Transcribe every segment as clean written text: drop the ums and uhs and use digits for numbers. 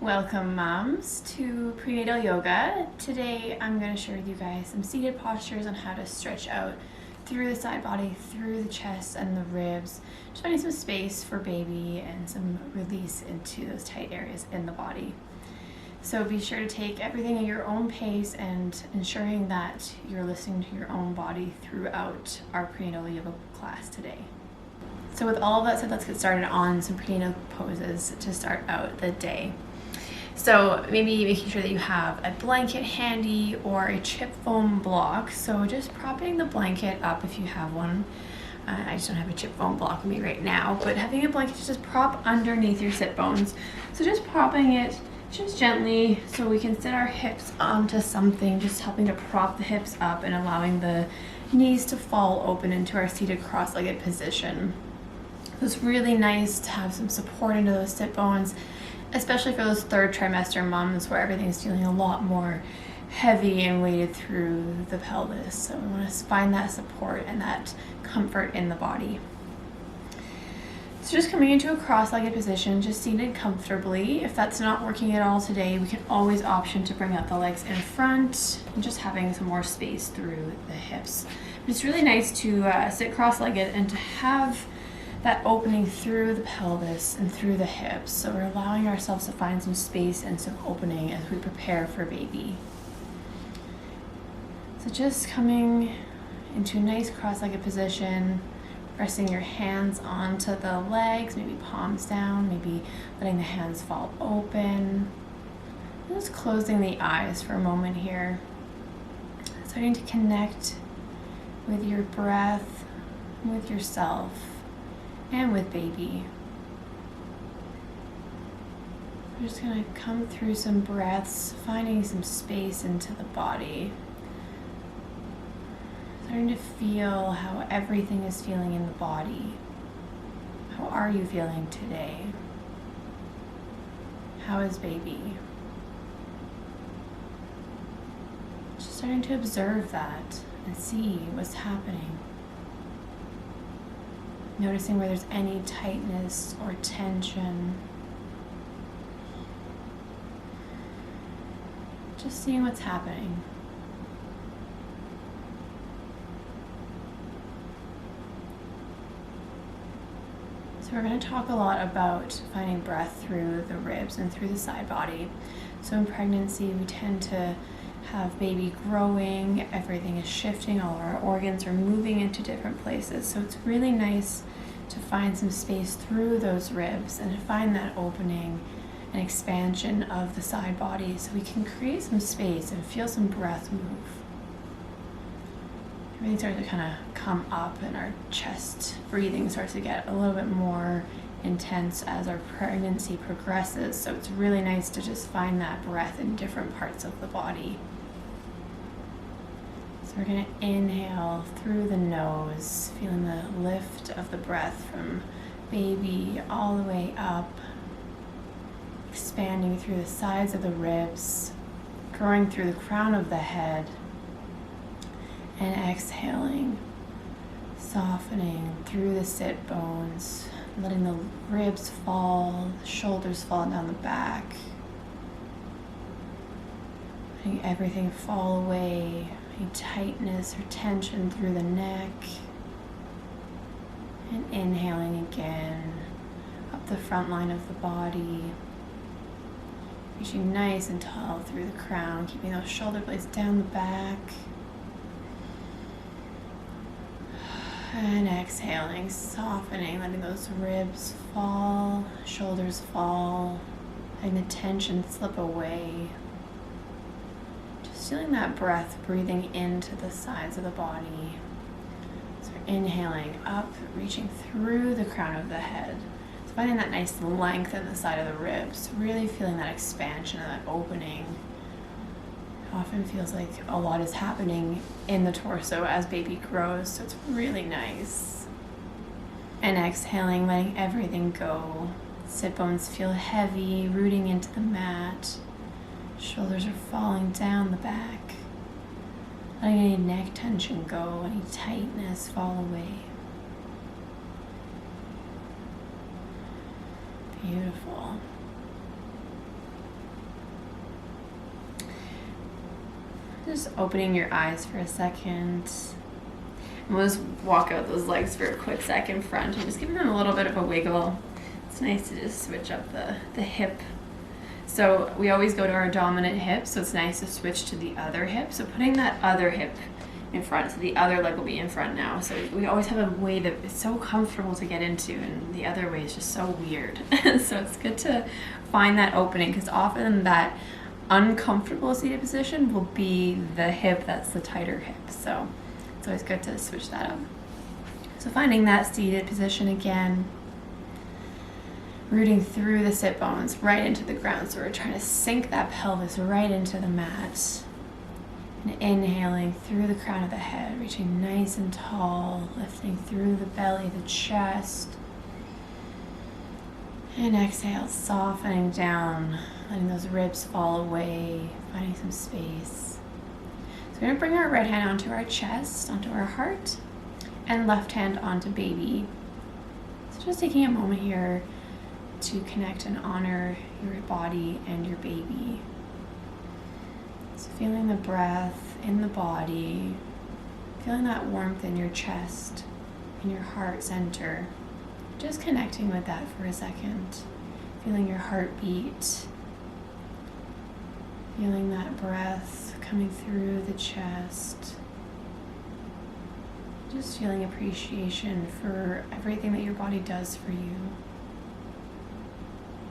Welcome moms to prenatal yoga. Today I'm going to share with you guys some seated postures on how to stretch out through the side body, through the chest and the ribs, just finding some space for baby and some release into those tight areas in the body. So be sure to take everything at your own pace and ensuring that you're listening to your own body throughout our prenatal yoga class today. So with all of that said, let's get started on some prenatal poses to start out the day. So maybe making sure that you have a blanket handy or a chip foam block. So just propping the blanket up if you have one. I just don't have a chip foam block with me right now, but having a blanket to just prop underneath your sit bones. So just propping it just gently so we can sit our hips onto something, just helping to prop the hips up and allowing the knees to fall open into our seated cross-legged position. So it's really nice to have some support into those sit bones, especially for those third trimester moms where everything's feeling a lot more heavy and weighted through the pelvis. So we want to find that support and that comfort in the body. So just coming into a cross-legged position, just seated comfortably. If that's not working at all today, we can always option to bring out the legs in front and just having some more space through the hips. But it's really nice to sit cross-legged and to have that opening through the pelvis and through the hips. So we're allowing ourselves to find some space and some opening as we prepare for baby. So just coming into a nice cross-legged position, pressing your hands onto the legs, maybe palms down, maybe letting the hands fall open. And just closing the eyes for a moment here. Starting to connect with your breath, with yourself, and with baby. We're just going to come through some breaths, finding some space into the body. Starting to feel how everything is feeling in the body. How are you feeling today? How is baby? Just starting to observe that and see what's happening. Noticing where there's any tightness or tension. Just seeing what's happening. So we're going to talk a lot about finding breath through the ribs and through the side body. So in pregnancy, we tend to have baby growing, everything is shifting, all of our organs are moving into different places. So it's really nice to find some space through those ribs and to find that opening and expansion of the side body so we can create some space and feel some breath move. Everything starts to kind of come up and our chest breathing starts to get a little bit more intense as our pregnancy progresses. So it's really nice to just find that breath in different parts of the body. So we're going to inhale through the nose, feeling the lift of the breath from baby all the way up, expanding through the sides of the ribs, growing through the crown of the head, and exhaling, softening through the sit bones, letting the ribs fall, the shoulders fall down the back, letting everything fall away, any tightness or tension through the neck, and inhaling again up the front line of the body, reaching nice and tall through the crown, keeping those shoulder blades down the back. And exhaling, softening, letting those ribs fall, shoulders fall, letting the tension slip away. Just feeling that breath breathing into the sides of the body. So we're inhaling up, reaching through the crown of the head. So finding that nice length in the side of the ribs, really feeling that expansion and that opening. It often feels like a lot is happening in the torso as baby grows, so it's really nice. And exhaling, letting everything go. Sit bones feel heavy, rooting into the mat. Shoulders are falling down the back. Letting any neck tension go, any tightness fall away. Beautiful. Just opening your eyes for a second. And we'll just walk out those legs for a quick second front and just give them a little bit of a wiggle. It's nice to just switch up the hip. So we always go to our dominant hip, so it's nice to switch to the other hip. So putting that other hip in front, so the other leg will be in front now. So we always have a way that is so comfortable to get into, and the other way is just so weird. So it's good to find that opening, because often that uncomfortable seated position will be the hip that's the tighter hip. So it's always good to switch that up. So finding that seated position again, rooting through the sit bones right into the ground. So we're trying to sink that pelvis right into the mat. And inhaling through the crown of the head, reaching nice and tall, lifting through the belly, the chest. And exhale, softening down, letting those ribs fall away, finding some space. So we're going to bring our right hand onto our chest, onto our heart, and left hand onto baby. So just taking a moment here to connect and honor your body and your baby. So feeling the breath in the body, feeling that warmth in your chest, in your heart center. Just connecting with that for a second. Feeling your heartbeat. Feeling that breath coming through the chest. Just feeling appreciation for everything that your body does for you.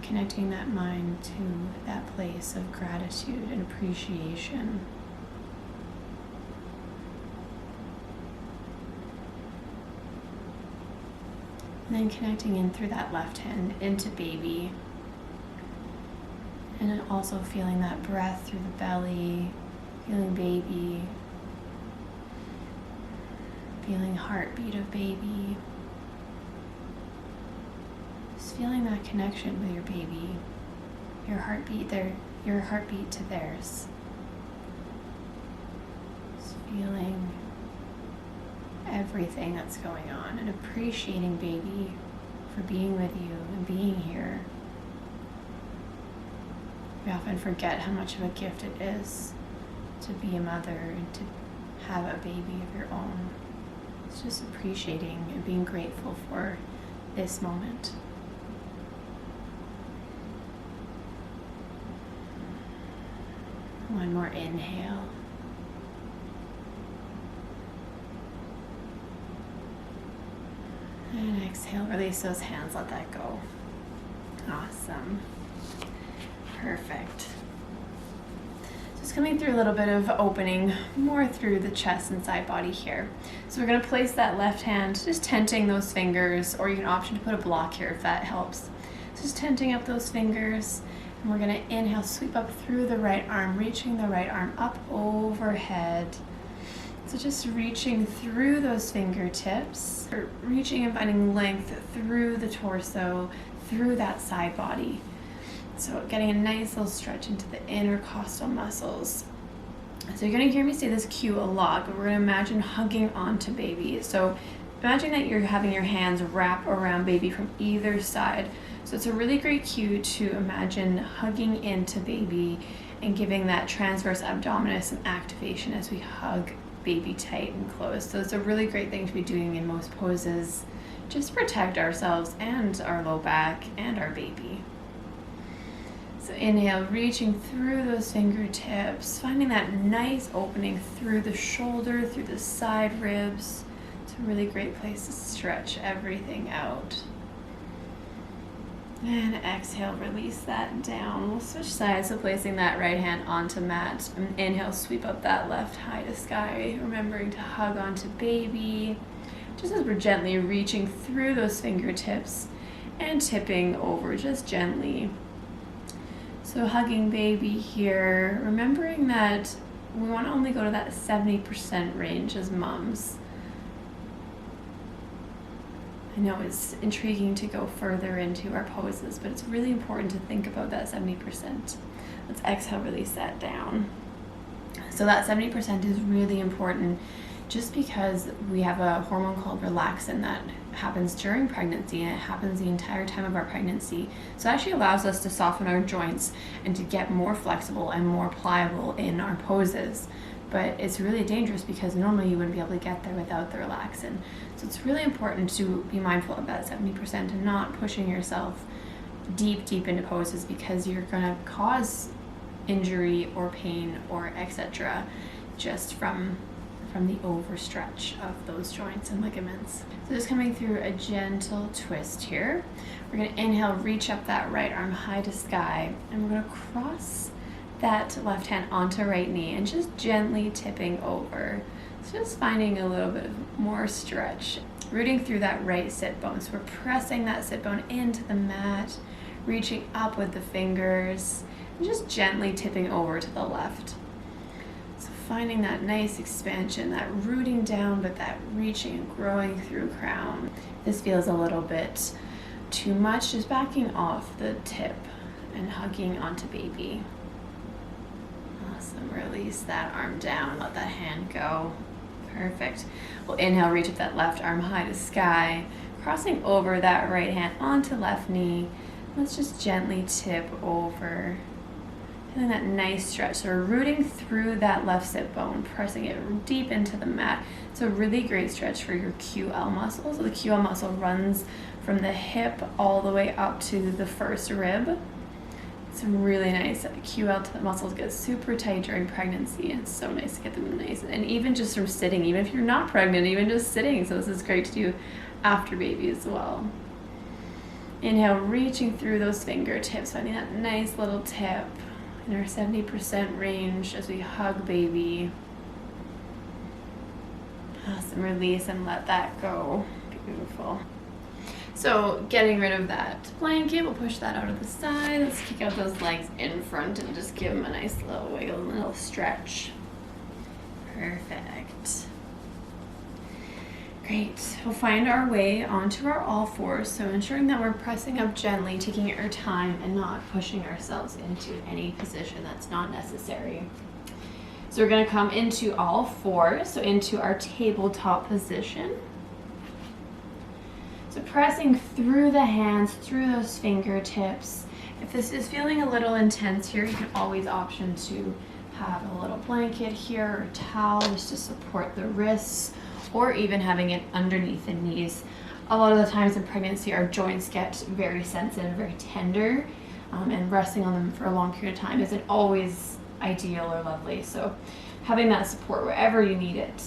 Connecting that mind to that place of gratitude and appreciation. And then connecting in through that left hand into baby. And then also feeling that breath through the belly, feeling baby, feeling heartbeat of baby. Feeling that connection with your baby, your heartbeat to theirs. Just feeling everything that's going on and appreciating baby for being with you and being here. We often forget how much of a gift it is to be a mother and to have a baby of your own. It's just appreciating and being grateful for this moment. One more inhale. And exhale, release those hands, let that go. Awesome. Perfect. Just coming through a little bit of opening more through the chest and side body here. So we're going to place that left hand, just tenting those fingers, or you can option to put a block here if that helps. So just tenting up those fingers. And we're going to inhale, sweep up through the right arm, reaching the right arm up overhead. So just reaching through those fingertips, or reaching and finding length through the torso, through that side body. So getting a nice little stretch into the intercostal muscles. So you're going to hear me say this cue a lot, but we're going to imagine hugging onto baby. So imagine that you're having your hands wrap around baby from either side. So it's a really great cue to imagine hugging into baby and giving that transverse abdominis an activation as we hug baby tight and close. So it's a really great thing to be doing in most poses, just to protect ourselves and our low back and our baby. So inhale, reaching through those fingertips, finding that nice opening through the shoulder, through the side ribs. It's a really great place to stretch everything out. And exhale, release that down. We'll switch sides, so placing that right hand onto mat. And inhale, sweep up that left high to sky, remembering to hug onto baby. Just as we're gently reaching through those fingertips and tipping over just gently. So hugging baby here, remembering that we want to only go to that 70% range as moms. I know it's intriguing to go further into our poses, but it's really important to think about that 70%. Let's exhale, release that down. So that 70% is really important just because we have a hormone called relaxin that happens during pregnancy, and it happens the entire time of our pregnancy. So it actually allows us to soften our joints and to get more flexible and more pliable in our poses. but it's really dangerous because normally you wouldn't be able to get there without the relaxant. So it's really important to be mindful of that 70% and not pushing yourself deep into poses, because you're going to cause injury or pain or etc. just from the overstretch of those joints and ligaments. So just coming through a gentle twist here. We're going to inhale, reach up that right arm high to sky, and we're going to cross that left hand onto right knee and just gently tipping over. So just finding a little bit more stretch, rooting through that right sit bone. So we're pressing that sit bone into the mat, reaching up with the fingers, and just gently tipping over to the left. So finding that nice expansion, that rooting down, but that reaching and growing through crown. This feels a little bit too much, just backing off the tip and hugging onto baby. Awesome, release that arm down, let that hand go. Perfect. We'll inhale, reach up that left arm high to sky, crossing over that right hand onto left knee. Let's just gently tip over. Feeling that nice stretch. So we're rooting through that left sit bone, pressing it deep into the mat. It's a really great stretch for your QL muscle. So the QL muscle runs from the hip all the way up to the first rib. It's really nice. QL muscles get super tight during pregnancy, and it's so nice to get them nice. And even just from sitting, even if you're not pregnant, even just sitting. So this is great to do after baby as well. Inhale, reaching through those fingertips, finding that nice little tip in our 70% range as we hug baby. Awesome, release and let that go. Beautiful. So getting rid of that blanket, we'll push that out of the side. Let's kick out those legs in front and just give them a nice little wiggle, a little stretch. Perfect. Great. We'll find our way onto our all fours, so ensuring that we're pressing up gently, taking our time and not pushing ourselves into any position that's not necessary. So we're going to come into all fours, so into our tabletop position. So pressing through the hands, through those fingertips. If this is feeling a little intense here, you can always option to have a little blanket here or towel just to support the wrists, or even having it underneath the knees. A lot of the times in pregnancy, our joints get very sensitive, very tender, and resting on them for a long period of time isn't always ideal or lovely. So having that support wherever you need it.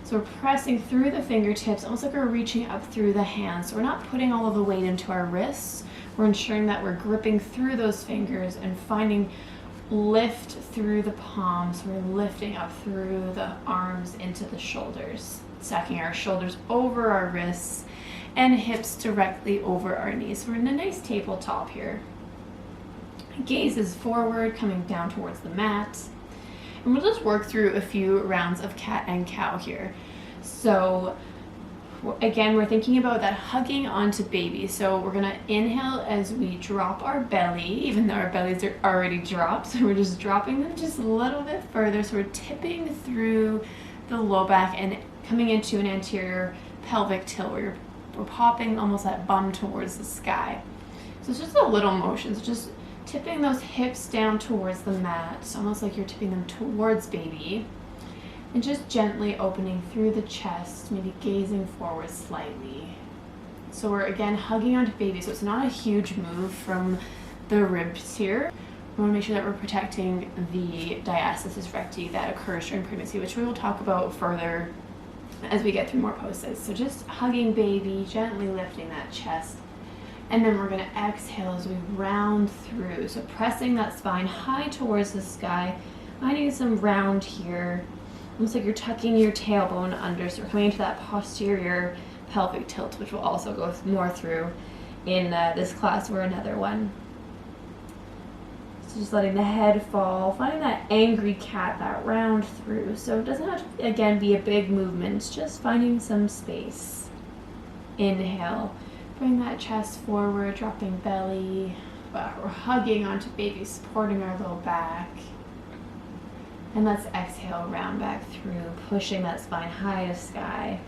So we're pressing through the fingertips, almost like we're reaching up through the hands. So we're not putting all of the weight into our wrists. We're ensuring that we're gripping through those fingers and finding lift through the palms. We're lifting up through the arms into the shoulders, stacking our shoulders over our wrists and hips directly over our knees. We're in a nice tabletop here. Gaze is forward, coming down towards the mat. And we'll just work through a few rounds of cat and cow here. So again, we're thinking about that hugging onto baby. So we're gonna inhale as we drop our belly, even though our bellies are already dropped. So we're just dropping them just a little bit further. So we're tipping through the low back and coming into an anterior pelvic tilt where we're popping almost that bum towards the sky. So it's just a little motion. So just tipping those hips down towards the mat, so almost like you're tipping them towards baby. And just gently opening through the chest, maybe gazing forward slightly. So we're again hugging onto baby, so it's not a huge move from the ribs here. We want to make sure that we're protecting the diastasis recti that occurs during pregnancy, which we will talk about further as we get through more poses. So just hugging baby, gently lifting that chest. And then we're going to exhale as we round through. So pressing that spine high towards the sky, finding some round here. Almost like you're tucking your tailbone under. So we're coming into that posterior pelvic tilt, which we'll also go more through in this class or another one. So just letting the head fall, finding that angry cat, that round through. So it doesn't have to, again, be a big movement, just finding some space. Inhale. Bring that chest forward, dropping belly. We're hugging onto baby, supporting our low back. And let's exhale, round back through, pushing that spine high to sky.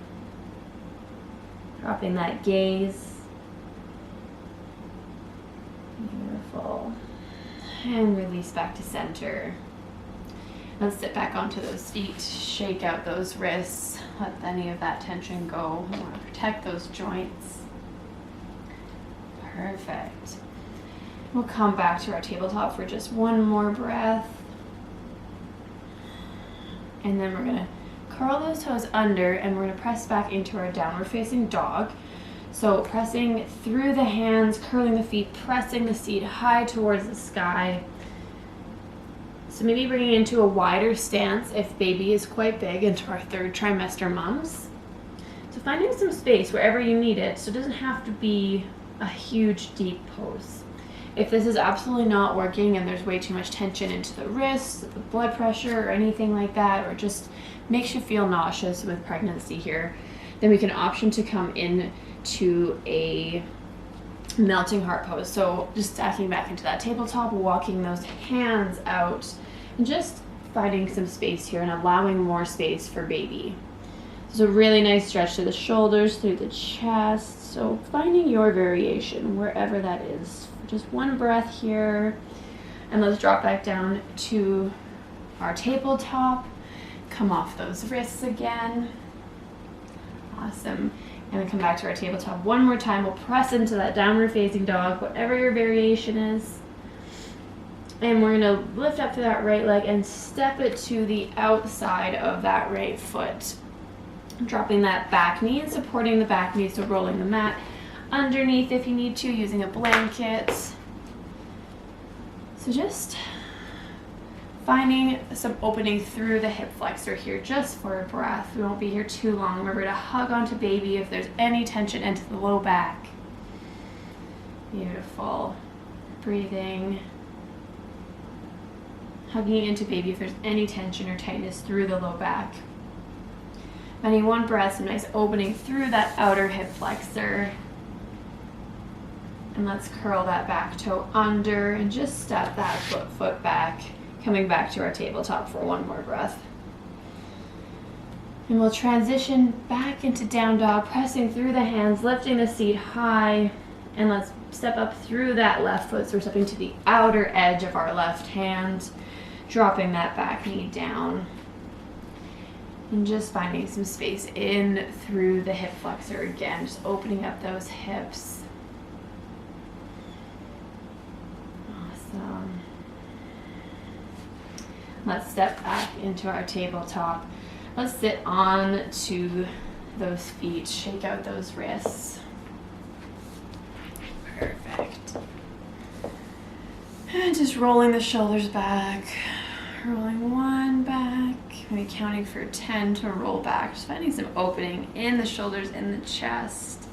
Dropping that gaze. Beautiful. And release back to center. Let's sit back onto those feet, shake out those wrists, let any of that tension go. We want to protect those joints. Perfect. We'll come back to our tabletop for just one more breath. And then we're gonna curl those toes under and we're gonna press back into our downward facing dog. So pressing through the hands, curling the feet, pressing the seat high towards the sky. So maybe bringing into a wider stance if baby is quite big, into our third trimester mums. So finding some space wherever you need it, so it doesn't have to be a huge deep pose. If this is absolutely not working and there's way too much tension into the wrists, the blood pressure or anything like that, or just makes you feel nauseous with pregnancy here, then we can option to come in to a melting heart pose. So just stacking back into that tabletop, walking those hands out, and just finding some space here and allowing more space for baby. So a really nice stretch through the shoulders, through the chest. So finding your variation wherever that is. Just one breath here, and let's drop back down to our tabletop. Come off those wrists again. Awesome. And then come back to our tabletop one more time. We'll press into that downward facing dog, whatever your variation is. And we're gonna lift up through that right leg and step it to the outside of that right foot. Dropping that back knee and supporting the back knee, so rolling the mat underneath if you need to, using a blanket. So just finding some opening through the hip flexor here, just for a breath. We won't be here too long. Remember to hug onto baby if there's any tension into the low back. Beautiful. Breathing. Hugging into baby if there's any tension or tightness through the low back. Finding one breath, some nice opening through that outer hip flexor. And let's curl that back toe under and just step that foot back, coming back to our tabletop for one more breath. And we'll transition back into down dog, pressing through the hands, lifting the seat high, and let's step up through that left foot. So we're stepping to the outer edge of our left hand, dropping that back knee down. And just finding some space in through the hip flexor again, just opening up those hips. Awesome. Let's step back into our tabletop. Let's sit on to those feet, shake out those wrists. Perfect. And just rolling the shoulders back, rolling one back, maybe counting for 10 to roll back, just finding some opening in the shoulders, in the chest.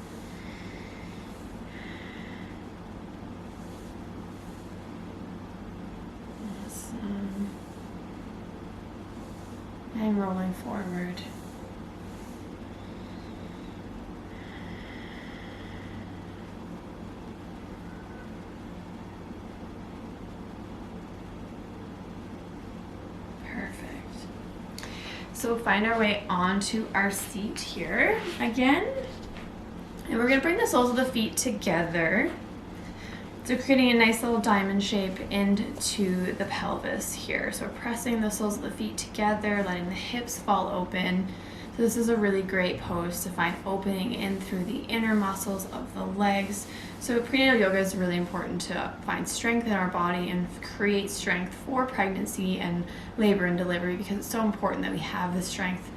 Awesome. And rolling forward. So find our way onto our seat here again. And we're gonna bring the soles of the feet together. So creating a nice little diamond shape into the pelvis here. So we're pressing the soles of the feet together, letting the hips fall open. So this is a really great pose to find opening in through the inner muscles of the legs. So prenatal yoga is really important to find strength in our body and create strength for pregnancy and labor and delivery, because it's so important that we have the strength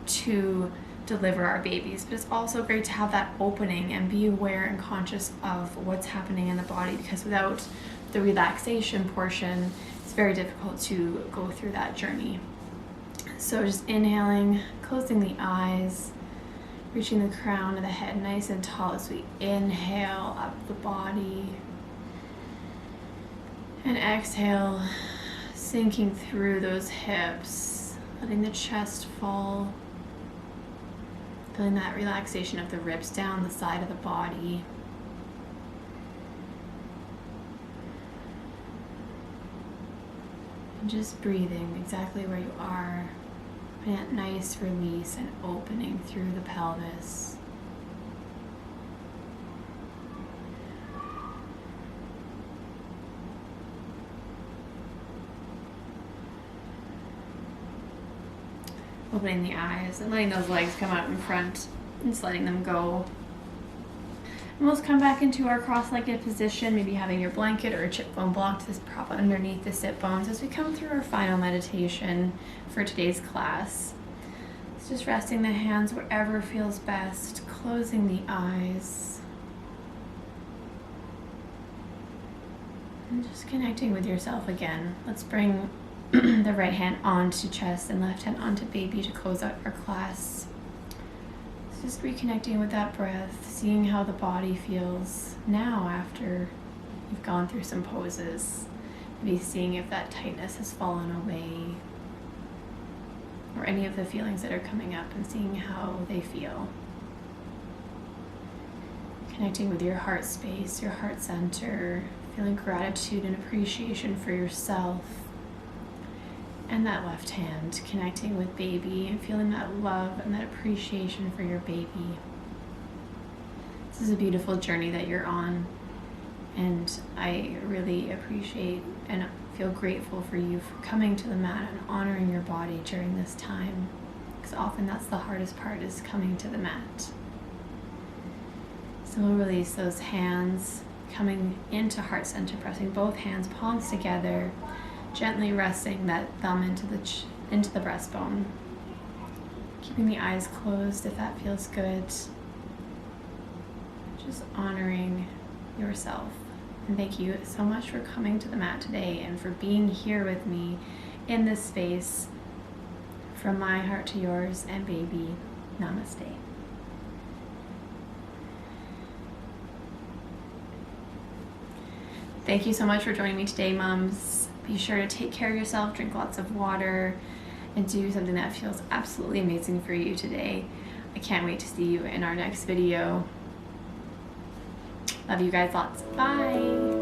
to deliver our babies. But it's also great to have that opening and be aware and conscious of what's happening in the body, because without the relaxation portion, it's very difficult to go through that journey. So just inhaling, closing the eyes, reaching the crown of the head nice and tall as we inhale up the body. And exhale, sinking through those hips, letting the chest fall. Feeling that relaxation of the ribs down the side of the body. And just breathing exactly where you are. That nice release and opening through the pelvis. opening the eyes and letting those legs come out in front and just letting them go. And we'll come back into our cross-legged position, maybe having your blanket or a chip bone block to just prop underneath the sit bones as we come through our final meditation for today's class. It's just resting the hands wherever feels best, closing the eyes, and just connecting with yourself again. Let's bring the right hand onto chest and left hand onto baby to close out our class. So just reconnecting with that breath, seeing how the body feels now after you've gone through some poses. Maybe seeing if that tightness has fallen away or any of the feelings that are coming up and seeing how they feel. Connecting with your heart space, your heart center, feeling gratitude and appreciation for yourself. And that left hand connecting with baby and feeling that love and that appreciation for your baby. This is a beautiful journey that you're on, and I really appreciate and feel grateful for you for coming to the mat and honoring your body during this time, because often that's the hardest part, is coming to the mat. So we'll release those hands, coming into heart center, pressing both hands, palms together, gently resting that thumb into the breastbone. Keeping the eyes closed if that feels good. Just honoring yourself. And thank you so much for coming to the mat today and for being here with me in this space. From my heart to yours, and baby, namaste. Thank you so much for joining me today, moms. Be sure to take care of yourself, drink lots of water, and do something that feels absolutely amazing for you today. I can't wait to see you in our next video. Love you guys lots. Bye.